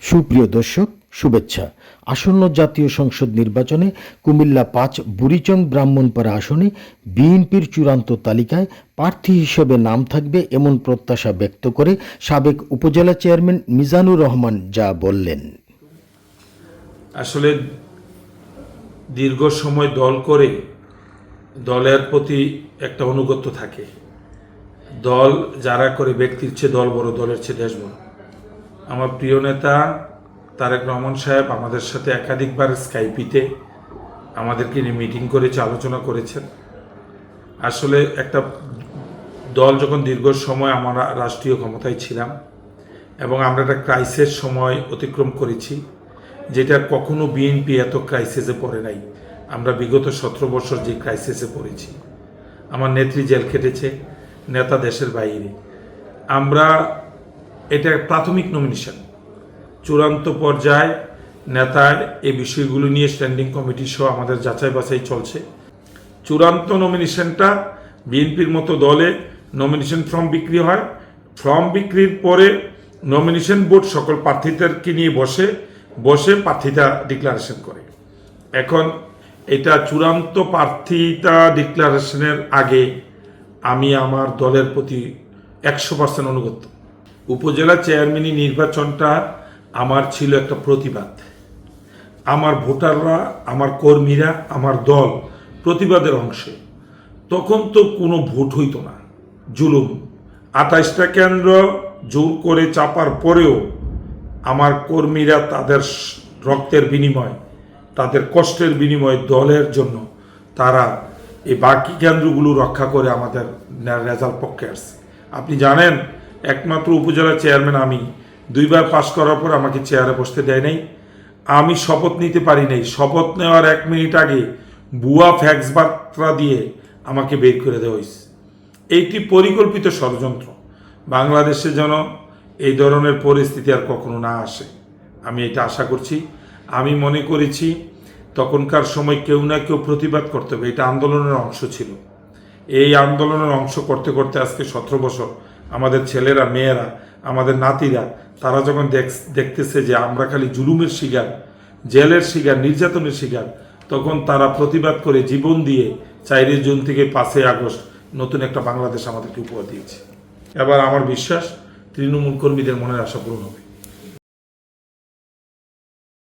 সুপ্রিয় দর্শক, শুভেচ্ছা। আসন্ন জাতীয় সংসদ নির্বাচনে কুমিল্লা ৫ বুড়িচং ব্রাহ্মণপাড়া আসনে বিএনপির চূড়ান্ত তালিকায় প্রার্থী হিসেবে নাম থাকবে এমন প্রত্যাশা ব্যক্ত করে সাবেক উপজেলা চেয়ারম্যান মিজানুর রহমান যা বললেন। আসলে দীর্ঘ সময় দল করে দলের প্রতি একটা আনুগত্য থাকে। দল যারা করে ব্যক্তির চেয়ে দল বড়, দলের চেয়ে দেশ বড়। আমার প্রিয় নেতা তারেক রহমান সাহেব আমাদের সাথে একাধিকবার স্কাইপিতে আমাদেরকে নিয়ে মিটিং করেছে, আলোচনা করেছেন। আসলে একটা দল যখন দীর্ঘ সময় আমরা রাষ্ট্রীয় ক্ষমতায় ছিলাম এবং আমরা একটা ক্রাইসিস সময় অতিক্রম করেছি, যেটা কখনো বিএনপি এত ক্রাইসিসে পড়ে নাই। আমরা বিগত 17 বছর যে ক্রাইসিসে পড়েছি, আমার নেত্রী জেল খেটেছে, নেতা দেশের বাইরে। আমরা এটা প্রাথমিক নমিনেশন, চূড়ান্ত পর্যায়ে নেতার এই বিষয়গুলো নিয়ে স্ট্যান্ডিং কমিটি সহ আমাদের যাচাই বাছাই চলছে। চূড়ান্ত নমিনেশনটা বিএনপির মতো দলে নমিনেশন ফর্ম বিক্রি হয়, ফর্ম বিক্রির পরে নমিনেশন বোর্ড সকল প্রার্থীদেরকে নিয়ে বসে প্রার্থীতা ডিক্লারেশন করে। এখন এটা চূড়ান্ত প্রার্থীতা ডিক্লারেশনের আগে আমি আমার দলের প্রতি 100% অনুগত। উপজেলা চেয়ারম্যানই নির্বাচনটা আমার ছিল একটা প্রতিবাদ। আমার ভোটাররা, আমার কর্মীরা, আমার দল প্রতিবাদের অংশে। তখন তো কোনো ভোট হইতো না, জুলুম। 28টা কেন্দ্র জোর করে চাপার পরেও আমার কর্মীরা তাদের রক্তের বিনিময়, তাদের কষ্টের বিনিময়ে দলের জন্য তারা এই বাকি কেন্দ্রগুলো রক্ষা করে আমাদের রেজাল্ট পক্ষে আসছে। আপনি জানেন, একমাত্র উপজেলা চেয়ারম্যান আমি। 2 বার পাস করার পর আমাকে চেয়ারে বসতে দেয় নাই। আমি শপথ নিতে পারি নাই। শপথ নেওয়ার 1 মিনিট আগে ভুয়া ফ্যাক্স বার্তা দিয়ে আমাকে বের করে দেওয়া হয়েছে। এইটি পরিকল্পিত ষড়যন্ত্র। বাংলাদেশে যেন এই ধরনের পরিস্থিতি আর কখনো না আসে, আমি এটা আশা করছি। আমি মনে করেছি তখনকার সময় কেউ না কেউ প্রতিবাদ করতে হবে, এটা আন্দোলনের অংশ ছিল। এই আন্দোলনের অংশ করতে করতে আজকে 17 বছর আমাদের ছেলেরা, মেয়েরা, আমাদের নাতিরা তারা যখন দেখতেছে যে আমরা খালি জুলুমের শিকার, জেলের শিকার, নির্যাতনের শিকার, তখন তারা প্রতিবাদ করে জীবন দিয়ে 4 জুন থেকে 5 আগস্ট নতুন একটা বাংলাদেশ আমাদেরকে উপহার দিয়েছে। এবার আমার বিশ্বাস তৃণমূল কর্মীদের মনের আশা পূরণ হবে।